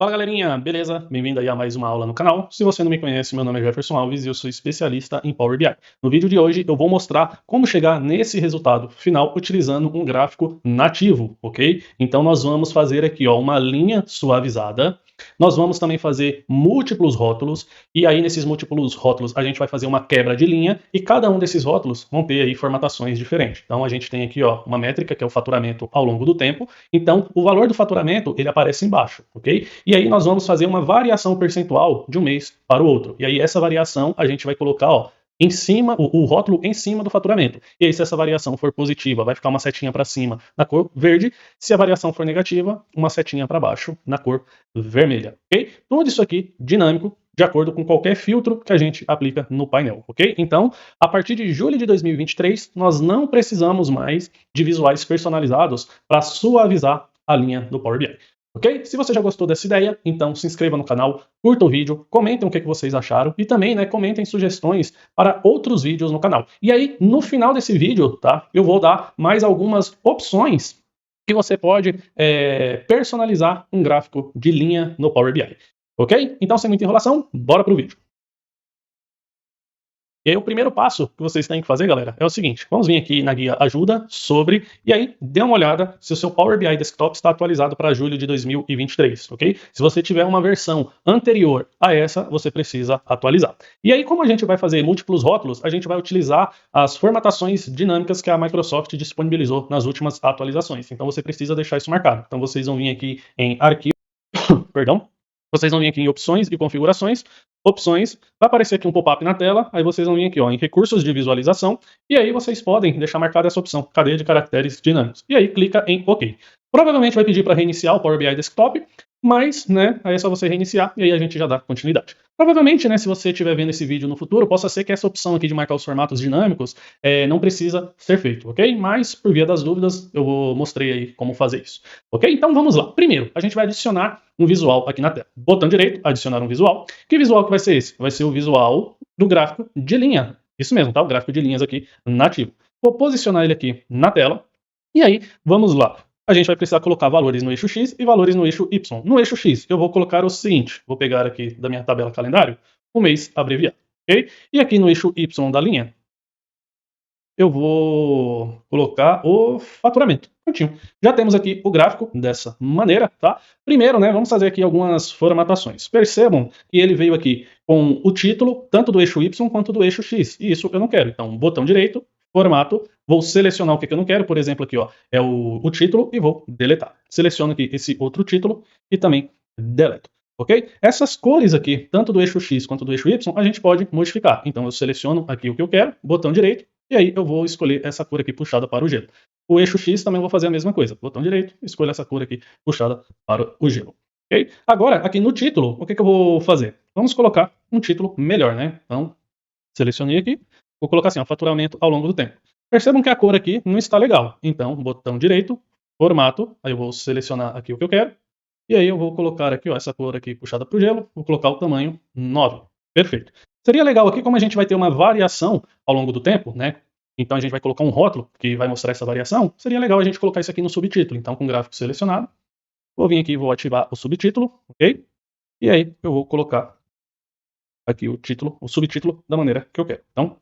Fala galerinha, beleza? Bem-vindo aí a mais uma aula no canal. Se você não me conhece, meu nome é Jefferson Alves e eu sou especialista em Power BI. No vídeo de hoje eu vou mostrar como chegar nesse resultado final utilizando um gráfico nativo, ok? Então nós vamos fazer aqui ó, uma linha suavizada, nós vamos também fazer múltiplos rótulos e aí nesses múltiplos rótulos a gente vai fazer uma quebra de linha e cada um desses rótulos vão ter aí formatações diferentes. Então a gente tem aqui ó, uma métrica que é o faturamento ao longo do tempo, então o valor do faturamento ele aparece embaixo, ok? E aí nós vamos fazer uma variação percentual de um mês para o outro. E aí essa variação a gente vai colocar, ó, em cima, o rótulo em cima do faturamento. E aí se essa variação for positiva, vai ficar uma setinha para cima na cor verde. Se a variação for negativa, uma setinha para baixo na cor vermelha, ok? Tudo isso aqui dinâmico, de acordo com qualquer filtro que a gente aplica no painel, ok? Então, a partir de julho de 2023, nós não precisamos mais de visuais personalizados para suavizar a linha do Power BI. Ok? Se você já gostou dessa ideia, então se inscreva no canal, curta o vídeo, comentem o que vocês acharam e também, né, comentem sugestões para outros vídeos no canal. E aí, no final desse vídeo, tá, eu vou dar mais algumas opções que você pode personalizar um gráfico de linha no Power BI. Ok? Então, sem muita enrolação, bora pro vídeo. E aí o primeiro passo que vocês têm que fazer, galera, é o seguinte. Vamos vir aqui na guia ajuda sobre, e aí dê uma olhada se o seu Power BI Desktop está atualizado para julho de 2023, ok? Se você tiver uma versão anterior a essa, você precisa atualizar. E aí como a gente vai fazer múltiplos rótulos, a gente vai utilizar as formatações dinâmicas que a Microsoft disponibilizou nas últimas atualizações. Então você precisa deixar isso marcado. Então vocês vão vir aqui em arquivo, perdão, vocês vão vir aqui em opções e configurações, opções, vai aparecer aqui um pop-up na tela, aí vocês vão vir aqui ó, em recursos de visualização, e aí vocês podem deixar marcada essa opção, cadeia de caracteres dinâmicos, e aí clica em OK. Provavelmente vai pedir para reiniciar o Power BI Desktop, mas, né, aí é só você reiniciar e aí a gente já dá continuidade. Provavelmente, né, se você estiver vendo esse vídeo no futuro, possa ser que essa opção aqui de marcar os formatos dinâmicos não precisa ser feito, ok? Mas, por via das dúvidas, eu mostrei aí como fazer isso, ok? Então vamos lá. Primeiro, a gente vai adicionar um visual aqui na tela. Botão direito, adicionar um visual. Que visual que vai ser esse? Vai ser o visual do gráfico de linha. Isso mesmo, tá? O gráfico de linhas aqui nativo. Vou posicionar ele aqui na tela. E aí, vamos lá. A gente vai precisar colocar valores no eixo X e valores no eixo Y. No eixo X, eu vou colocar o seguinte. Vou pegar aqui da minha tabela calendário, o mês abreviado, ok? E aqui no eixo Y da linha, eu vou colocar o faturamento. Prontinho. Já temos aqui o gráfico dessa maneira, tá? Primeiro, né, vamos fazer aqui algumas formatações. Percebam que ele veio aqui com o título, tanto do eixo Y quanto do eixo X. E isso eu não quero. Então, botão direito, formato, vou selecionar o que eu não quero. Por exemplo, aqui ó, é o título e vou deletar. Seleciono aqui esse outro título e também deleto. Ok? Essas cores aqui, tanto do eixo X quanto do eixo Y, a gente pode modificar. Então, eu seleciono aqui o que eu quero, botão direito, e aí eu vou escolher essa cor aqui puxada para o gelo. O eixo X também vou fazer a mesma coisa. Botão direito, escolho essa cor aqui puxada para o gelo. Okay? Agora, aqui no título, o que eu vou fazer? Vamos colocar um título melhor, né? Então, selecionei aqui, vou colocar assim, ó, faturamento ao longo do tempo. Percebam que a cor aqui não está legal. Então, botão direito, formato, aí eu vou selecionar aqui o que eu quero, e aí eu vou colocar aqui ó, essa cor aqui puxada para o gelo, vou colocar o tamanho 9. Perfeito. Seria legal aqui, como a gente vai ter uma variação ao longo do tempo, né? Então a gente vai colocar um rótulo que vai mostrar essa variação. Seria legal a gente colocar isso aqui no subtítulo. Então, com o gráfico selecionado, vou vir aqui e vou ativar o subtítulo, ok? E aí eu vou colocar aqui o título, o subtítulo da maneira que eu quero. Então,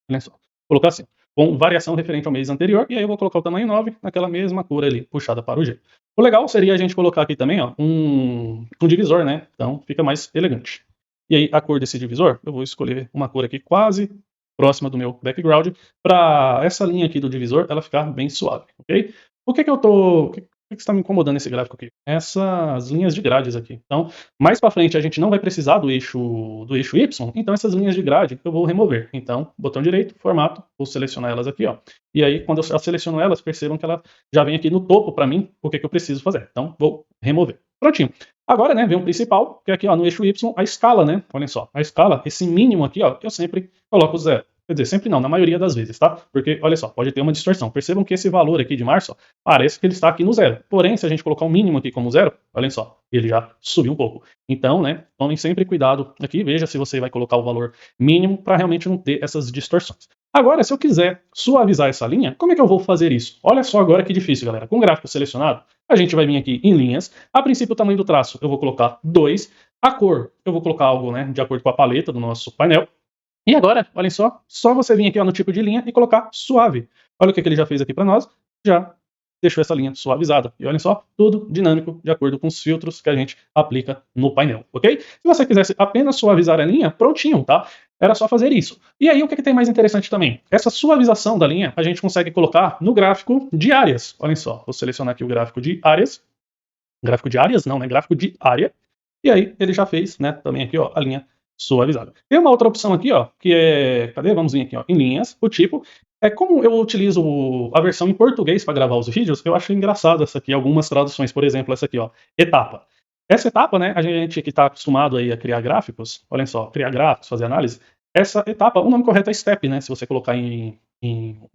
olha só. Vou colocar assim, com variação referente ao mês anterior, e aí eu vou colocar o tamanho 9 naquela mesma cor ali, puxada para o G. O legal seria a gente colocar aqui também ó, um divisor, né? Então fica mais elegante. E aí a cor desse divisor, eu vou escolher uma cor aqui quase próxima do meu background, para essa linha aqui do divisor, ela ficar bem suave, ok? O que está me incomodando nesse gráfico aqui? Essas linhas de grades aqui. Então, mais para frente a gente não vai precisar do eixo Y, então essas linhas de grade eu vou remover. Então, botão direito, formato, vou selecionar elas aqui, ó. E aí, quando eu seleciono elas, percebam que ela já vem aqui no topo para mim, o que eu preciso fazer. Então, vou remover. Prontinho. Agora, né, vem o principal, que é aqui, ó, no eixo Y, a escala, né? Olhem só, a escala, esse mínimo aqui, ó, eu sempre coloco 0. Quer dizer, sempre não, na maioria das vezes, tá? Porque, olha só, pode ter uma distorção. Percebam que esse valor aqui de março, ó, parece que ele está aqui no 0. Porém, se a gente colocar um mínimo aqui como 0, olhem só, ele já subiu um pouco. Então, né, tomem sempre cuidado aqui, veja se você vai colocar o valor mínimo para realmente não ter essas distorções. Agora, se eu quiser suavizar essa linha, como é que eu vou fazer isso? Olha só agora que difícil, galera. Com o gráfico selecionado, a gente vai vir aqui em linhas. A princípio, o tamanho do traço eu vou colocar 2. A cor, eu vou colocar algo, né, de acordo com a paleta do nosso painel. E agora, olhem só você vir aqui ó, no tipo de linha e colocar suave. Olha o que ele já fez aqui para nós. Já deixou essa linha suavizada. E olhem só, tudo dinâmico, de acordo com os filtros que a gente aplica no painel, ok? Se você quisesse apenas suavizar a linha, prontinho, tá? Era só fazer isso. E aí, o que tem mais interessante também? Essa suavização da linha, a gente consegue colocar no gráfico de áreas. Olhem só, vou selecionar aqui o gráfico de áreas. Gráfico de áreas? Não, né? Gráfico de área. E aí, ele já fez, né, também aqui, ó, a linha suavizada. Tem uma outra opção aqui, ó, que é, cadê? Vamos vir aqui, ó, em linhas, o tipo. É como eu utilizo a versão em português para gravar os vídeos, eu acho engraçado essa aqui, algumas traduções, por exemplo, essa aqui, ó, etapa. Essa etapa, né, a gente que está acostumado aí a criar gráficos, olhem só, criar gráficos, fazer análise, essa etapa, o nome correto é step, né, se você colocar em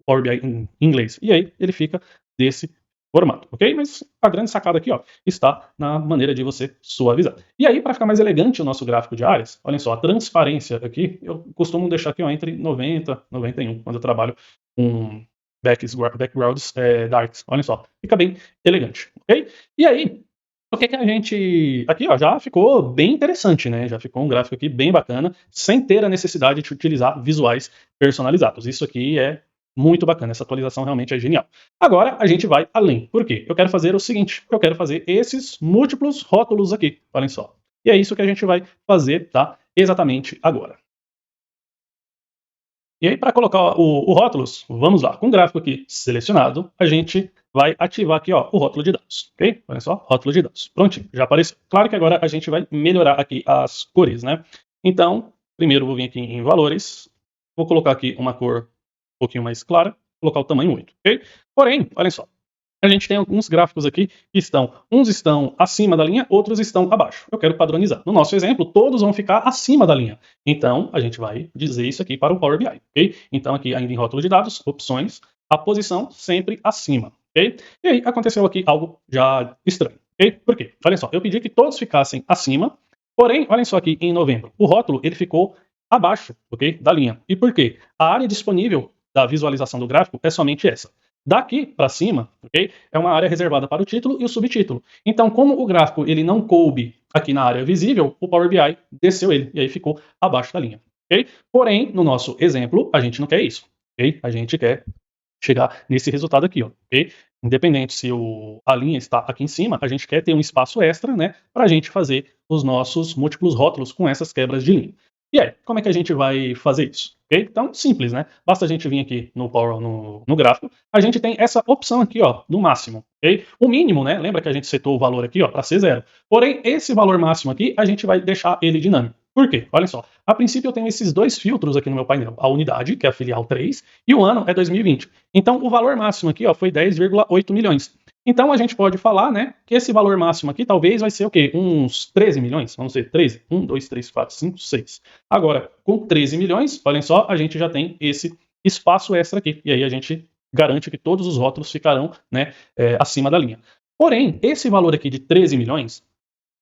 Power BI em inglês. E aí ele fica desse formato, ok? Mas a grande sacada aqui, ó, está na maneira de você suavizar. E aí, para ficar mais elegante o nosso gráfico de áreas, olhem só, a transparência aqui, eu costumo deixar aqui ó, entre 90 e 91, quando eu trabalho com backgrounds darks. Olhem só, fica bem elegante, ok? E aí, o que a gente... Aqui, ó, já ficou bem interessante, né? Já ficou um gráfico aqui bem bacana, sem ter a necessidade de utilizar visuais personalizados. Isso aqui é muito bacana, essa atualização realmente é genial. Agora a gente vai além. Por quê? Eu quero fazer o seguinte, eu quero fazer esses múltiplos rótulos aqui, olhem só. E é isso que a gente vai fazer, tá? Exatamente agora. E aí, para colocar o rótulos, vamos lá. Com o gráfico aqui selecionado, a gente vai ativar aqui ó, o rótulo de dados, ok? Olha só, rótulo de dados. Prontinho, já apareceu. Claro que agora a gente vai melhorar aqui as cores, né? Então, primeiro vou vir aqui em valores, vou colocar aqui uma cor um pouquinho mais clara, colocar o tamanho 8, ok? Porém, olhem só, a gente tem alguns gráficos aqui que uns estão acima da linha, outros estão abaixo. Eu quero padronizar. No nosso exemplo, todos vão ficar acima da linha. Então, a gente vai dizer isso aqui para o Power BI, ok? Então, aqui ainda em rótulo de dados, opções, a posição sempre acima, ok? E aí, aconteceu aqui algo já estranho, ok? Por quê? Olhem só, eu pedi que todos ficassem acima, porém, olhem só aqui em novembro, o rótulo, ele ficou abaixo, ok? Da linha. E por quê? A área disponível da visualização do gráfico é somente essa. Daqui para cima, ok? É uma área reservada para o título e o subtítulo. Então, como o gráfico ele não coube aqui na área visível, o Power BI desceu ele e aí ficou abaixo da linha, ok? Porém, no nosso exemplo, a gente não quer isso, ok? A gente quer chegar nesse resultado aqui, ó, ok? Independente se a linha está aqui em cima, a gente quer ter um espaço extra, né, para a gente fazer os nossos múltiplos rótulos com essas quebras de linha. E aí, como é que a gente vai fazer isso? Okay? Então, simples, né? Basta a gente vir aqui no gráfico, a gente tem essa opção aqui, ó, do máximo, ok? O mínimo, né? Lembra que a gente setou o valor aqui, ó, para ser 0. Porém, esse valor máximo aqui, a gente vai deixar ele dinâmico. Por quê? Olha só, a princípio eu tenho esses dois filtros aqui no meu painel, a unidade, que é a filial 3, e o ano é 2020. Então, o valor máximo aqui, ó, foi 10,8 milhões. Então a gente pode falar, né, que esse valor máximo aqui talvez vai ser o quê? Uns 13 milhões? Vamos ver, 13? 1, 2, 3, 4, 5, 6. Agora, com 13 milhões, olhem só, a gente já tem esse espaço extra aqui. E aí a gente garante que todos os rótulos ficarão, né, acima da linha. Porém, esse valor aqui de 13 milhões,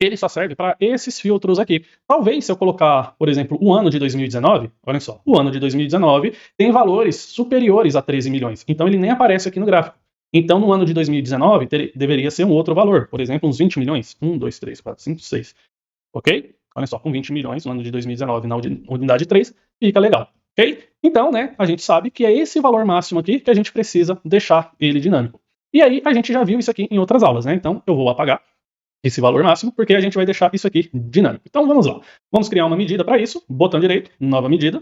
ele só serve para esses filtros aqui. Talvez se eu colocar, por exemplo, o ano de 2019, olhem só, o ano de 2019 tem valores superiores a 13 milhões. Então ele nem aparece aqui no gráfico. Então, no ano de 2019, deveria ser um outro valor, por exemplo, uns 20 milhões. 1, 2, 3, 4, 5, 6. Ok? Olha só, com 20 milhões no ano de 2019 na unidade 3, fica legal. Ok? Então, né, a gente sabe que é esse valor máximo aqui que a gente precisa deixar ele dinâmico. E aí, a gente já viu isso aqui em outras aulas, né? Então, eu vou apagar esse valor máximo, porque a gente vai deixar isso aqui dinâmico. Então, vamos lá. Vamos criar uma medida para isso. Botão direito, nova medida.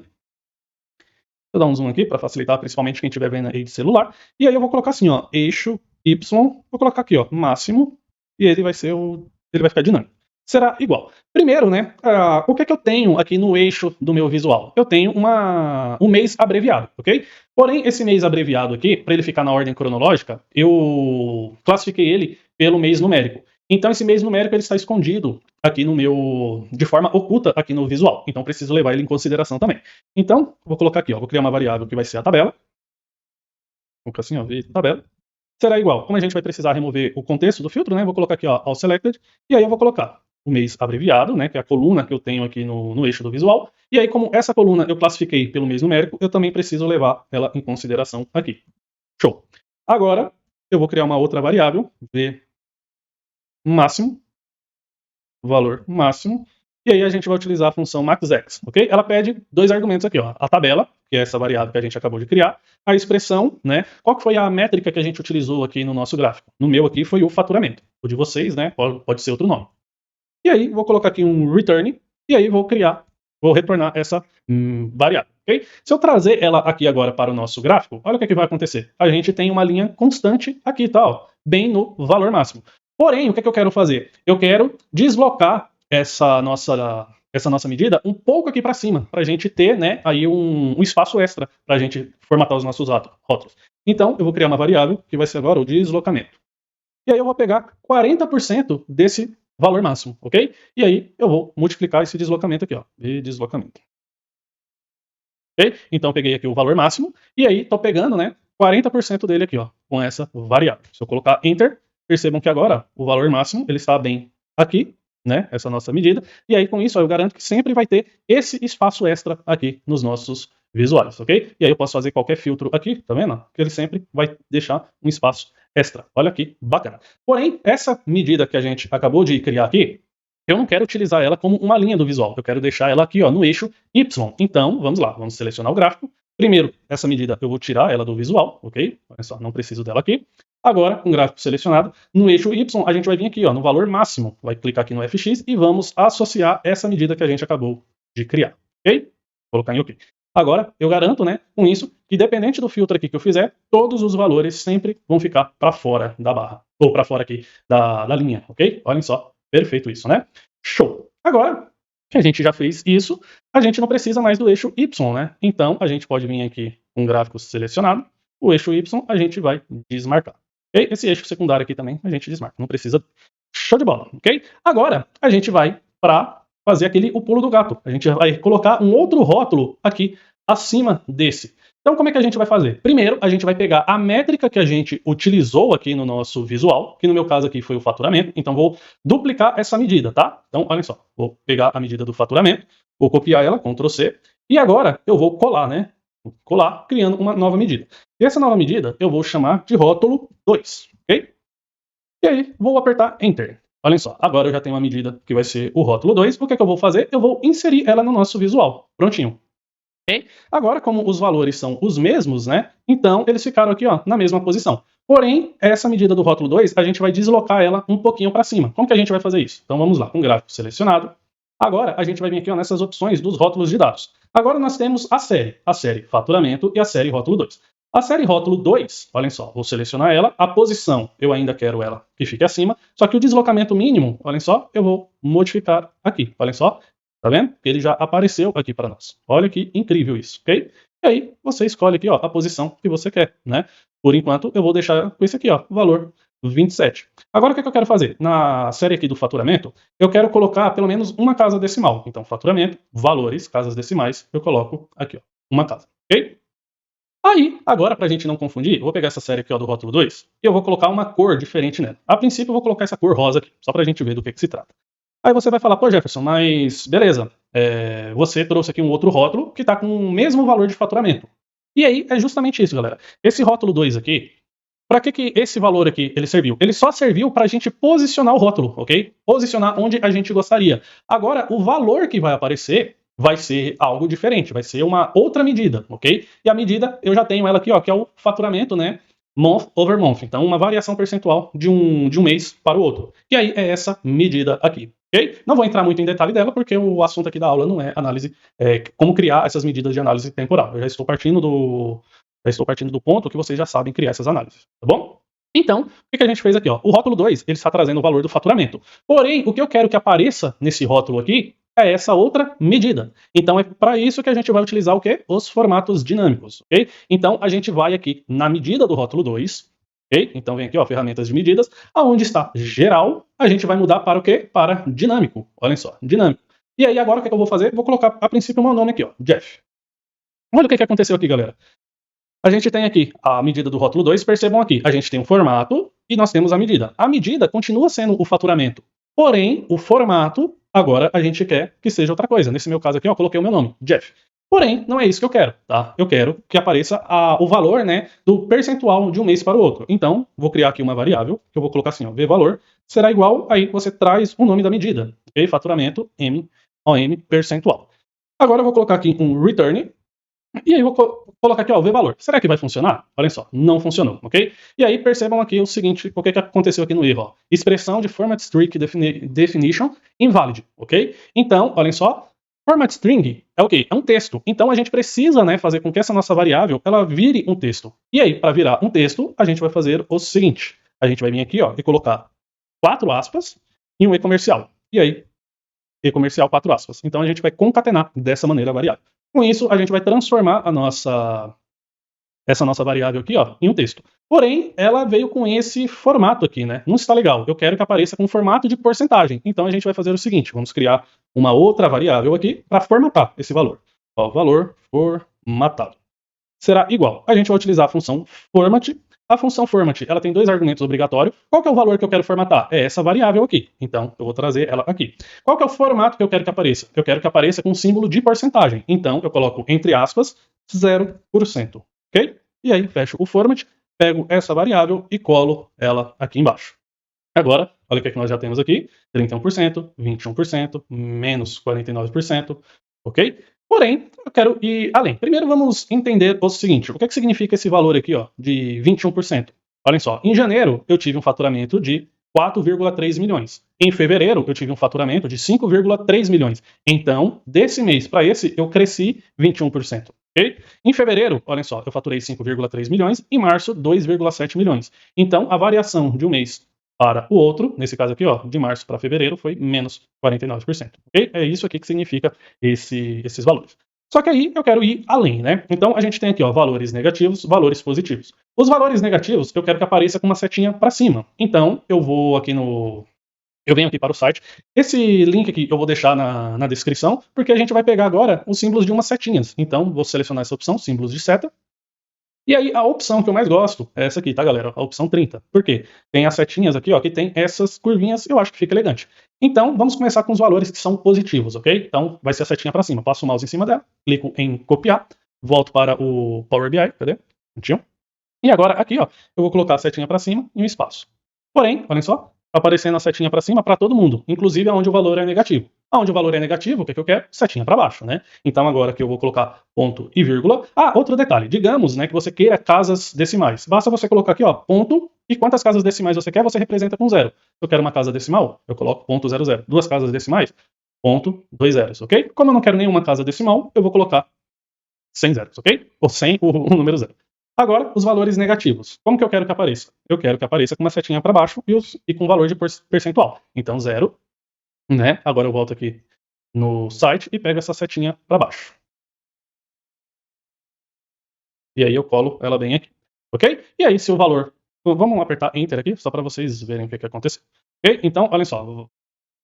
Vou dar um zoom aqui para facilitar, principalmente quem estiver vendo aí de celular. E aí eu vou colocar assim, ó, eixo Y, vou colocar aqui, ó, máximo, e ele vai ficar dinâmico. Será igual. Primeiro, né, o que é que eu tenho aqui no eixo do meu visual? Eu tenho um mês abreviado, ok? Porém, esse mês abreviado aqui, para ele ficar na ordem cronológica, eu classifiquei ele pelo mês numérico. Então esse mês numérico ele está escondido aqui de forma oculta aqui no visual. Então preciso levar ele em consideração também. Então, vou colocar aqui, ó, vou criar uma variável que vai ser a tabela. Vou colocar assim, ó, tabela. Será igual. Como a gente vai precisar remover o contexto do filtro, né? Vou colocar aqui, ó, all selected. E aí eu vou colocar o mês abreviado, né, que é a coluna que eu tenho aqui no eixo do visual. E aí, como essa coluna eu classifiquei pelo mês numérico, eu também preciso levar ela em consideração aqui. Show. Agora, eu vou criar uma outra variável, v máximo, valor máximo, e aí a gente vai utilizar a função maxx, ok? Ela pede dois argumentos aqui, ó, a tabela, que é essa variável que a gente acabou de criar, a expressão, né? Qual que foi a métrica que a gente utilizou aqui no nosso gráfico? No meu aqui foi o faturamento, o de vocês, né, pode ser outro nome. E aí, vou colocar aqui um return, e aí vou retornar essa variável, ok? Se eu trazer ela aqui agora para o nosso gráfico, olha o que vai acontecer. A gente tem uma linha constante aqui, tá, ó, bem no valor máximo. Porém, o que eu quero fazer? Eu quero deslocar essa nossa medida um pouco aqui para cima, para a gente ter, né, aí um espaço extra para a gente formatar os nossos rótulos. Então, eu vou criar uma variável que vai ser agora o deslocamento. E aí eu vou pegar 40% desse valor máximo, ok? E aí eu vou multiplicar esse deslocamento aqui, ó, de deslocamento. Ok? Então eu peguei aqui o valor máximo, e aí tô pegando, né, 40% dele aqui, ó, com essa variável. Se eu colocar Enter, percebam que agora o valor máximo, ele está bem aqui, né, essa nossa medida, e aí com isso ó, eu garanto que sempre vai ter esse espaço extra aqui nos nossos visuais, ok? E aí eu posso fazer qualquer filtro aqui, tá vendo? Que ele sempre vai deixar um espaço extra. Olha que bacana. Porém, essa medida que a gente acabou de criar aqui, eu não quero utilizar ela como uma linha do visual, eu quero deixar ela aqui ó, no eixo Y. Então, vamos lá, vamos selecionar o gráfico. Primeiro, essa medida eu vou tirar ela do visual, ok? Olha só, não preciso dela aqui. Agora, com o gráfico selecionado, no eixo Y, a gente vai vir aqui ó, no valor máximo, vai clicar aqui no FX e vamos associar essa medida que a gente acabou de criar, ok? Vou colocar em OK. Agora, eu garanto, né, com isso, que dependente do filtro aqui que eu fizer, todos os valores sempre vão ficar para fora da barra, ou para fora aqui da linha, ok? Olhem só, perfeito isso, né? Show! Agora, que a gente já fez isso, a gente não precisa mais do eixo Y, né? Então, a gente pode vir aqui com um gráfico selecionado, o eixo Y a gente vai desmarcar, ok? Esse eixo secundário aqui também a gente desmarca, não precisa. Show de bola, ok? Agora, a gente vai para fazer o pulo do gato. A gente vai colocar um outro rótulo aqui acima desse. Então, como é que a gente vai fazer? Primeiro, a gente vai pegar a métrica que a gente utilizou aqui no nosso visual, que no meu caso aqui foi o faturamento, então vou duplicar essa medida, tá? Então, olha só, vou pegar a medida do faturamento, vou copiar ela, Ctrl C, e agora eu vou colar, né? Vou colar, criando uma nova medida. E essa nova medida eu vou chamar de rótulo 2, ok? E aí, vou apertar Enter. Olhem só, agora eu já tenho uma medida que vai ser o rótulo 2. O que é que eu vou fazer? Eu vou inserir ela no nosso visual. Prontinho. Okay? Agora, como os valores são os mesmos, né? Então, eles ficaram aqui ó, na mesma posição. Porém, essa medida do rótulo 2, a gente vai deslocar ela um pouquinho para cima. Como que a gente vai fazer isso? Então, vamos lá, com o gráfico selecionado. Agora, a gente vai vir aqui ó, nessas opções dos rótulos de dados. Agora, nós temos a série faturamento e a série rótulo 2. A série rótulo 2, olhem só, vou selecionar ela, a posição eu ainda quero ela que fique acima, só que o deslocamento mínimo, olhem só, eu vou modificar aqui, olhem só, tá vendo? Ele já apareceu aqui para nós. Olha que incrível isso, ok? E aí você escolhe aqui ó, a posição que você quer, né? Por enquanto eu vou deixar com esse aqui ó, valor 27. Agora o que eu quero fazer? Na série aqui do faturamento, eu quero colocar pelo menos uma casa decimal. Então faturamento, valores, casas decimais, eu coloco aqui ó, uma casa, ok? Aí, agora, para a gente não confundir, eu vou pegar essa série aqui ó, do rótulo 2 e eu vou colocar uma cor diferente nela. A princípio, eu vou colocar essa cor rosa aqui, só para a gente ver do que se trata. Aí você vai falar, pô, Jefferson, mas beleza, você trouxe aqui um outro rótulo que está com o mesmo valor de faturamento. E aí, é justamente isso, galera. Esse rótulo 2 aqui, para que esse valor aqui ele serviu? Ele só serviu para a gente posicionar o rótulo, ok? Posicionar onde a gente gostaria. Agora, o valor que vai aparecer vai ser algo diferente, vai ser uma outra medida, ok? E a medida, eu já tenho ela aqui, ó, que é o faturamento, né? Month over month. Então, uma variação percentual de um mês para o outro. E aí, é essa medida aqui, ok? Não vou entrar muito em detalhe dela, porque o assunto aqui da aula não é análise, como criar essas medidas de análise temporal. Eu já estou partindo do ponto que vocês já sabem criar essas análises, tá bom? Então, o que a gente fez aqui? Ó? O rótulo 2, ele está trazendo o valor do faturamento. Porém, o que eu quero que apareça nesse rótulo aqui é essa outra medida. Então, é para isso que a gente vai utilizar o quê? Os formatos dinâmicos, ok? Então, a gente vai aqui na medida do rótulo 2, ok? Então, vem aqui, ó, ferramentas de medidas, aonde está geral, a gente vai mudar para o quê? Para dinâmico. Olhem só, dinâmico. E aí, agora, o que eu vou fazer? Vou colocar, a princípio, o meu nome aqui, ó, Jeff. Olha o que aconteceu aqui, galera. A gente tem aqui a medida do rótulo 2, percebam aqui, a gente tem o formato e nós temos a medida. A medida continua sendo o faturamento, Porém, o formato, agora a gente quer que seja outra coisa. Nesse meu caso aqui, ó, coloquei o meu nome, Jeff. Porém, não é isso que eu quero, tá? Eu quero que apareça o valor, né, do percentual de um mês para o outro. Então, vou criar aqui uma variável, que eu vou colocar assim, ó, v-valor, será igual, aí você traz o nome da medida, ok? Faturamento, M-O-M, percentual. Agora eu vou colocar aqui um return, e aí eu vou colocar aqui, ó, o v-valor. Será que vai funcionar? Olha só, não funcionou, ok? E aí percebam aqui o seguinte, o que aconteceu aqui no erro, ó. Expressão de format string definition invalid, ok? Então, olhem só, format string é o quê? É um texto. Então a gente precisa, né, fazer com que essa nossa variável, ela vire um texto. E aí, para virar um texto, a gente vai fazer o seguinte. A gente vai vir aqui, ó, e colocar 4 aspas e um e comercial. E aí, e comercial 4 aspas. Então a gente vai concatenar dessa maneira a variável. Com isso, a gente vai transformar essa nossa variável aqui, ó, em um texto. Porém, ela veio com esse formato aqui, né? Não está legal. Eu quero que apareça com formato de porcentagem. Então a gente vai fazer o seguinte, vamos criar uma outra variável aqui para formatar esse valor. Ó, valor formatado. Será igual. A gente vai utilizar a função format. A função format, ela tem 2 argumentos obrigatórios. Qual que é o valor que eu quero formatar? É essa variável aqui. Então, eu vou trazer ela aqui. Qual que é o formato que eu quero que apareça? Eu quero que apareça com um símbolo de porcentagem. Então, eu coloco, entre aspas, 0%. Ok? E aí, fecho o format, pego essa variável e colo ela aqui embaixo. Agora, olha o que nós já temos aqui. 31%, 21%, menos 49%. Ok? Porém, eu quero ir além. Primeiro vamos entender o seguinte, o que significa esse valor aqui, ó, de 21%? Olhem só, em janeiro eu tive um faturamento de 4,3 milhões. Em fevereiro eu tive um faturamento de 5,3 milhões. Então, desse mês para esse, eu cresci 21%. Okay? Em fevereiro, olhem só, eu faturei 5,3 milhões, em março 2,7 milhões. Então, a variação de um mês para o outro, nesse caso aqui, ó, de março para fevereiro, foi menos 49%. Ok? É isso aqui que significa esses valores. Só que aí eu quero ir além, né? Então a gente tem aqui, ó, valores negativos, valores positivos. Os valores negativos eu quero que apareça com uma setinha para cima. Então eu vou aqui eu venho aqui para o site. Esse link aqui eu vou deixar na descrição, porque a gente vai pegar agora os símbolos de umas setinhas. Então vou selecionar essa opção, símbolos de seta. E aí, a opção que eu mais gosto é essa aqui, tá, galera? A opção 30. Por quê? Tem as setinhas aqui, ó, que tem essas curvinhas, eu acho que fica elegante. Então, vamos começar com os valores que são positivos, ok? Então, vai ser a setinha para cima. Passo o mouse em cima dela, clico em copiar, volto para o Power BI, cadê? E agora, aqui, ó, eu vou colocar a setinha para cima e um espaço. Porém, olhem só, aparecendo a setinha para cima para todo mundo, inclusive onde o valor é negativo. Onde o valor é negativo, o que eu quero? Setinha para baixo, né? Então agora que eu vou colocar ponto e vírgula. Ah, outro detalhe, digamos, né, que você queira casas decimais. Basta você colocar aqui, ó, ponto, e quantas casas decimais você quer, você representa com 0. Se eu quero uma casa decimal, eu coloco ponto 00. 2 casas decimais, ponto 2 zeros, ok? Como eu não quero nenhuma casa decimal, eu vou colocar 100 zeros, ok? Ou 100, o número 0. Agora, os valores negativos. Como que eu quero que apareça? Eu quero que apareça com uma setinha para baixo e com valor de percentual. Então, 0, né? Agora eu volto aqui no site e pego essa setinha para baixo. E aí eu colo ela bem aqui, ok? E aí, se o valor... Vamos apertar Enter aqui, só para vocês verem o que aconteceu. Ok? Então, olhem só.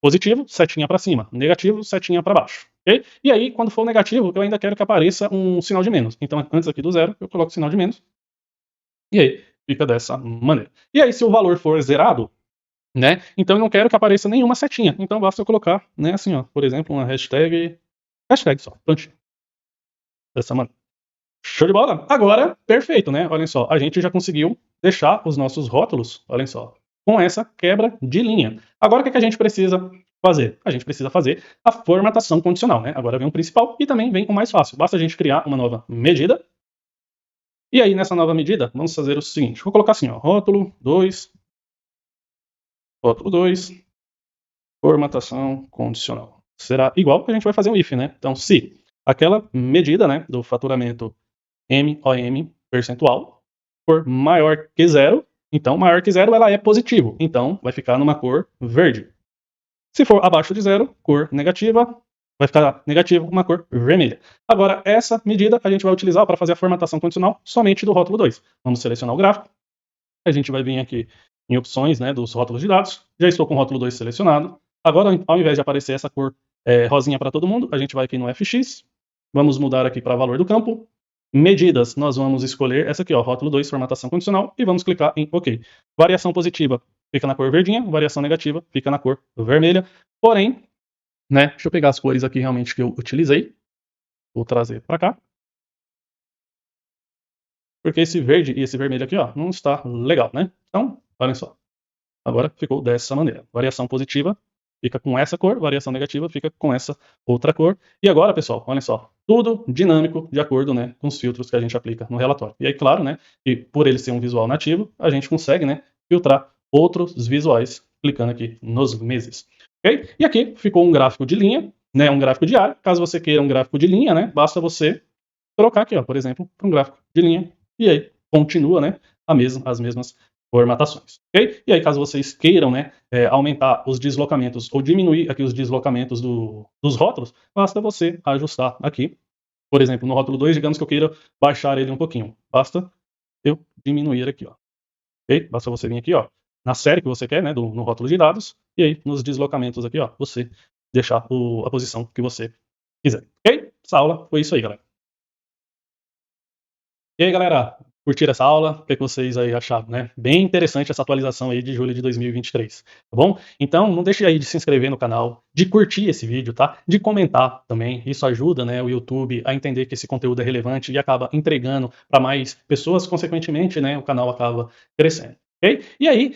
Positivo, setinha para cima. Negativo, setinha para baixo. Ok? E aí, quando for negativo, eu ainda quero que apareça um sinal de menos. Então, antes aqui do 0, eu coloco o sinal de menos. E aí, fica dessa maneira. E aí, se o valor for zerado, né? Então eu não quero que apareça nenhuma setinha. Então basta eu colocar, né, assim, ó, por exemplo, uma hashtag só, prontinho. Dessa maneira. Show de bola? Agora, perfeito, né? Olhem só, a gente já conseguiu deixar os nossos rótulos, olhem só, com essa quebra de linha. Agora o que a gente precisa fazer? A gente precisa fazer a formatação condicional, né? Agora vem o principal e também vem o mais fácil. Basta a gente criar uma nova medida. E aí, nessa nova medida, vamos fazer o seguinte. Vou colocar assim, ó, rótulo 2, formatação condicional. Será igual que a gente vai fazer um if, né? Então, se aquela medida, né, do faturamento MOM percentual for maior que 0, então maior que 0 ela é positivo. Então, vai ficar numa cor verde. Se for abaixo de 0, cor negativa, vai ficar negativo, uma cor vermelha. Agora, essa medida a gente vai utilizar para fazer a formatação condicional somente do rótulo 2. Vamos selecionar o gráfico. A gente vai vir aqui em opções, né, dos rótulos de dados. Já estou com o rótulo 2 selecionado. Agora, ao invés de aparecer essa cor rosinha para todo mundo, a gente vai aqui no FX. Vamos mudar aqui para valor do campo. Medidas, nós vamos escolher essa aqui, ó, rótulo 2, formatação condicional, e vamos clicar em OK. Variação positiva, fica na cor verdinha, variação negativa fica na cor vermelha. Porém, né, deixa eu pegar as cores aqui realmente que eu utilizei, vou trazer para cá, porque esse verde e esse vermelho aqui, ó, não está legal, né? Então, olhem só, agora ficou dessa maneira, variação positiva fica com essa cor, variação negativa fica com essa outra cor. E agora, pessoal, olhem só, tudo dinâmico de acordo, né, com os filtros que a gente aplica no relatório. E aí, claro, né, que por ele ser um visual nativo, a gente consegue, né, filtrar outros visuais clicando aqui nos meses. Ok? E aqui ficou um gráfico de linha, né, um gráfico diário. Caso você queira um gráfico de linha, né, basta você trocar aqui, ó, por exemplo, para um gráfico de linha, e aí continua, né, as mesmas formatações, ok? E aí, caso vocês queiram, né, aumentar os deslocamentos ou diminuir aqui os deslocamentos dos rótulos, basta você ajustar aqui. Por exemplo, no rótulo 2, digamos que eu queira baixar ele um pouquinho, basta eu diminuir aqui, ó, ok? Basta você vir aqui, ó, na série que você quer, né, no rótulo de dados, e aí nos deslocamentos aqui, ó, você deixar a posição que você quiser, ok? Essa aula foi isso aí, galera. E aí, galera, curtiram essa aula? O que vocês aí acharam, né? Bem interessante essa atualização aí de julho de 2023, tá bom? Então, não deixe aí de se inscrever no canal, de curtir esse vídeo, tá? De comentar também, isso ajuda, né, o YouTube a entender que esse conteúdo é relevante e acaba entregando para mais pessoas, consequentemente, né, o canal acaba crescendo, ok? E aí,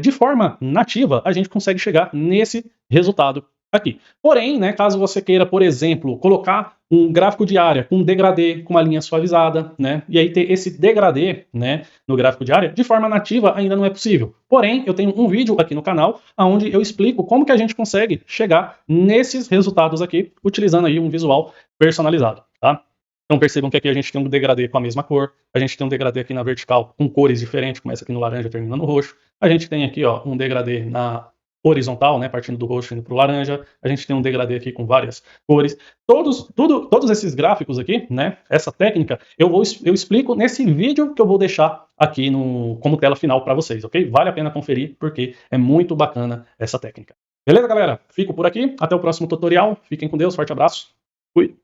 de forma nativa, a gente consegue chegar nesse resultado aqui. Porém, né, caso você queira, por exemplo, colocar um gráfico de área com um degradê, com uma linha suavizada, né, e aí ter esse degradê, né, no gráfico de área, de forma nativa ainda não é possível. Porém, eu tenho um vídeo aqui no canal onde eu explico como que a gente consegue chegar nesses resultados aqui, utilizando aí um visual personalizado, tá? Então percebam que aqui a gente tem um degradê com a mesma cor, a gente tem um degradê aqui na vertical com cores diferentes, começa aqui no laranja, termina no roxo. A gente tem aqui, ó, um degradê na horizontal, né, partindo do roxo indo para o laranja, a gente tem um degradê aqui com várias cores. Todos esses gráficos aqui, né, essa técnica, eu explico nesse vídeo que eu vou deixar aqui como tela final para vocês, ok? Vale a pena conferir, porque é muito bacana essa técnica. Beleza, galera? Fico por aqui, até o próximo tutorial, fiquem com Deus, forte abraço, fui!